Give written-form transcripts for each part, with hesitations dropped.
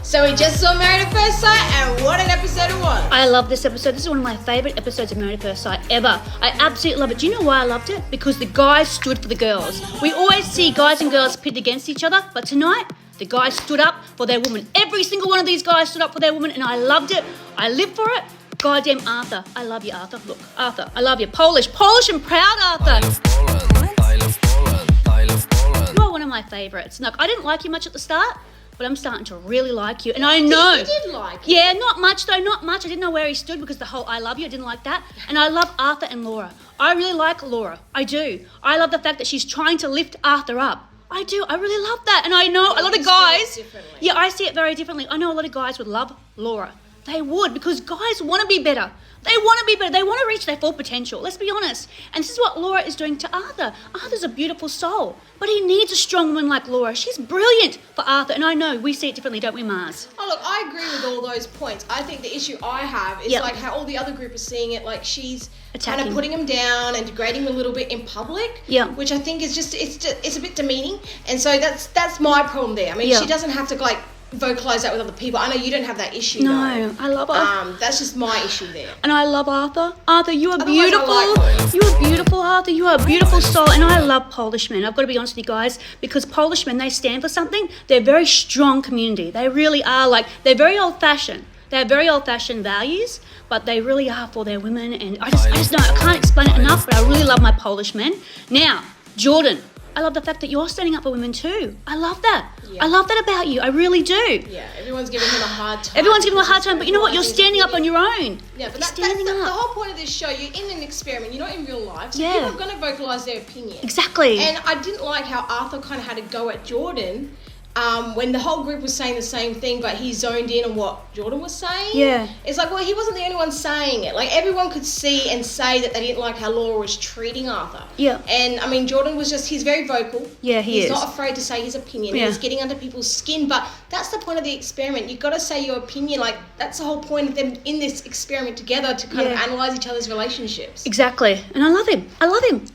So we just saw Married at First Sight, and what an episode it was. I love this episode. This is one of my favourite episodes of Married at First Sight ever. I absolutely love it. Do you know why I loved it? Because the guys stood for the girls. We always see guys and girls pit against each other, but tonight, the guys stood up for their woman. Every single one of these guys stood up for their woman, and I loved it. I lived for it. Goddamn Arthur. I love you, Arthur. Look, Arthur, I love you. Polish and proud, Arthur. I love Poland. I love Poland. I love Poland. You are one of my favourites. Look, I didn't like you much at the start, but I'm starting to really like you. And I know. You did like him. Yeah, not much though, not much. I didn't know where he stood because the whole I love you, I didn't like that. And I love Arthur and Laura. I really like Laura. I do. I love the fact that she's trying to lift Arthur up. I do. I really love that. And I know a lot of guys. Yeah, I see it very differently. I know a lot of guys would love Laura. They would, because guys want to be better. They want to be better. They want to reach their full potential. Let's be honest. And this is what Laura is doing to Arthur. Arthur's a beautiful soul, but he needs a strong woman like Laura. She's brilliant for Arthur. And I know we see it differently, don't we, Mars? Oh, look, I agree with all those points. I think the issue I have is like how all the other group are seeing it, like she's kind of putting him down and degrading him a little bit in public, which I think is just it's a bit demeaning. And so that's my problem there. I mean, she doesn't have to like vocalize that with other people. I know you don't have that issue. No, though. I love her. That's just my issue there. And I love Arthur. Arthur, you are beautiful. You are beautiful, Arthur. You are a beautiful soul. And I love Polish men. I've got to be honest with you guys, because Polish men, they stand for something. They're a very strong community. They really are. Like, they're very old-fashioned. They have very old-fashioned values, but they really are for their women. And I just know, I can't explain it enough, but I really love my Polish men. Now, Jordan, I love the fact that you're standing up for women too. I love that. Yeah. I love that about you. I really do. Yeah, everyone's giving him a hard time. Everyone's giving him a hard time, but you know what? You're standing up on your own. Yeah, but that's the whole point of this show. You're in an experiment. You're not in real life. So people are going to vocalise their opinion. Exactly. And I didn't like how Arthur kind of had to go at Jordan when the whole group was saying the same thing, but he zoned in on what Jordan was saying. Yeah. It's like, well, he wasn't the only one saying it. Like, everyone could see and say that they didn't like how Laura was treating Arthur. Yeah. And, I mean, Jordan was he's very vocal. Yeah, he's not afraid to say his opinion. Yeah. He's getting under people's skin, but that's the point of the experiment. You've got to say your opinion. Like, that's the whole point of them in this experiment together, to kind of analyse each other's relationships. Exactly. And I love him.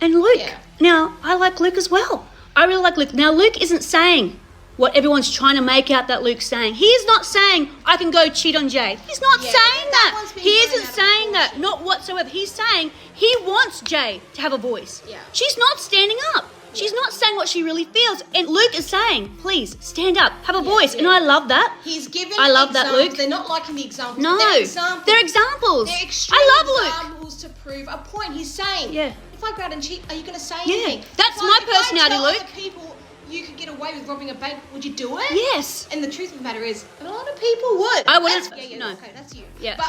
And Luke. Yeah. Now, I like Luke as well. I really like Luke. Now, Luke isn't saying what everyone's trying to make out that Luke's saying. He is not saying, I can go cheat on Jay. He's not saying that. He isn't saying that. Not whatsoever. He's saying he wants Jay to have a voice. Yeah. She's not standing up. She's not saying what she really feels. And Luke is saying, please, stand up, have a voice. Yeah. And I love that. He's given I love that, Luke. They're not liking the examples. No. They're examples. They're examples. They're extreme examples to prove a point. He's saying, if I go out and cheat, are you going to say anything? Yeah. That's my personality, Luke. Other people you could get away with robbing a bank, would you do it? Yes. And the truth of the matter is, a lot of people would. I wouldn't. No. Okay, that's you. Yeah. But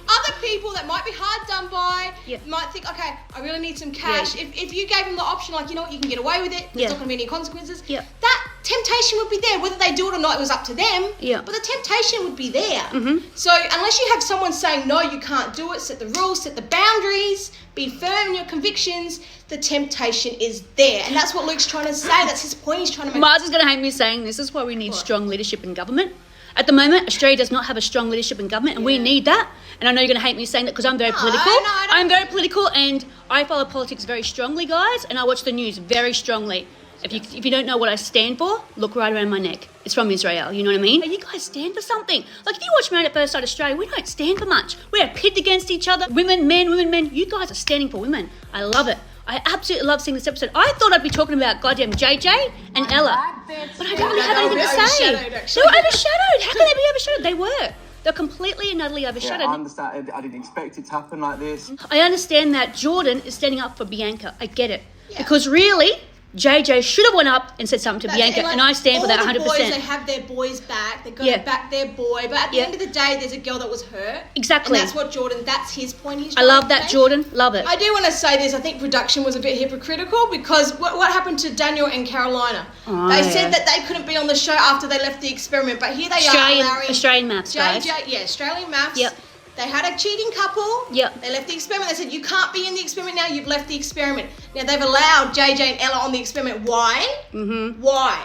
other people that might be hard done by, might think, okay, I really need some cash. Yeah. If you gave them the option, like, you know what, you can get away with it, there's not going to be any consequences, that temptation would be there. Whether they do it or not, it was up to them. Yeah. But the temptation would be there. Mm-hmm. So unless you have someone saying, no, you can't do it, set the rules, set the boundaries, be firm in your convictions, the temptation is there. And that's what Luke's trying to say. That's his point he's trying to make. Mars is going to hate me saying this. This is why we need strong leadership in government. At the moment, Australia does not have a strong leadership in government, and we need that. And I know you're going to hate me saying that because I'm very political. I'm very political, and I follow politics very strongly, guys, and I watch the news very strongly. If you don't know what I stand for, look right around my neck. It's from Israel, you know what I mean? You guys stand for something. Like, if you watch Married at First Sight Australia, we don't stand for much. We are pitted against each other. Women, men. You guys are standing for women. I love it. I absolutely love seeing this episode. I thought I'd be talking about goddamn JJ and Ella, but I don't really have anything to say. They were overshadowed. How can they be overshadowed? They were. They're completely and utterly overshadowed. Yeah, I understand. I didn't expect it to happen like this. I understand that Jordan is standing up for Bianca. I get it. Yeah. Because really, JJ should have went up and said something to Bianca, and I stand for that 100%. All the boys, they have their boys back. They've got to back their boy. But at the end of the day, there's a girl that was hurt. Exactly. And that's what Jordan, that's his point. I love that, Jordan. Love it. I do want to say this. I think production was a bit hypocritical because what happened to Daniel and Carolina? They said that they couldn't be on the show after they left the experiment, but here they are. Australian Mafs, guys. Australian Mafs. Yep. They had a cheating couple. Yep. They left the experiment. They said, you can't be in the experiment now. You've left the experiment. Now, they've allowed JJ and Ella on the experiment. Why? Mm-hmm. Why?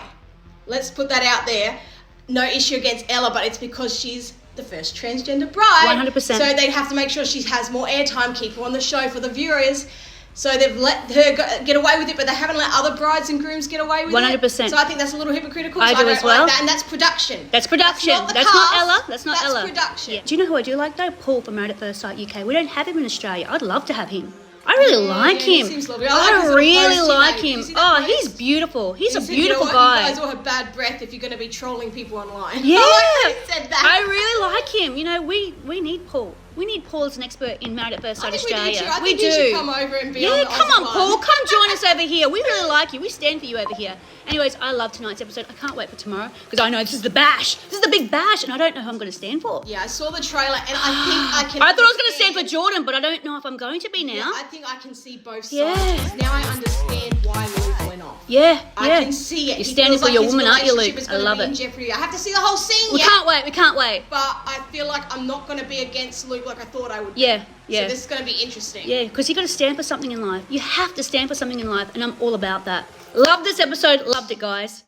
Let's put that out there. No issue against Ella, but it's because she's the first transgender bride. 100%. So they'd have to make sure she has more airtime, keep her on the show for the viewers. So they've let her get away with it, but they haven't let other brides and grooms get away with 100%. it. So I think that's a little hypocritical. I do as well. Like that, and that's production. That's production. That's not Ella. That's not Ella. That's production. Yeah. Do you know who I do like though? Paul from Married at First Sight UK. We don't have him in Australia. I'd love to have him. I really like him. He seems lovely. I really like him. Oh, he's beautiful. He's a beautiful guy. You guys all have bad breath if you're going to be trolling people online. Yeah. I said that. I really like him. You know, we need Paul. We need Paul as an expert in Married at First Sight Australia. I think you should come over and be on the come on, Oz Paul. one. Come join us over here. We really like you. We stand for you over here. Anyways, I love tonight's episode. I can't wait for tomorrow because I know this is the bash. This is the big bash, and I don't know who I'm going to stand for. Yeah, I saw the trailer, and I think I can. I thought I was going to stand for Jordan, but I don't know if I'm going to be now. Yeah, I think I can see both sides. Now I understand why Luke went off. Yeah. I can see it. You're standing for your woman, aren't you, Luke? I love it. I have to see the whole scene. We can't wait. We can't wait. But I feel like I'm not going to be against Luke like I thought I would. Yeah. So this is going to be interesting. Yeah, because you got to stand for something in life. You have to stand for something in life, and I'm all about that. Love this episode. Loved it, guys.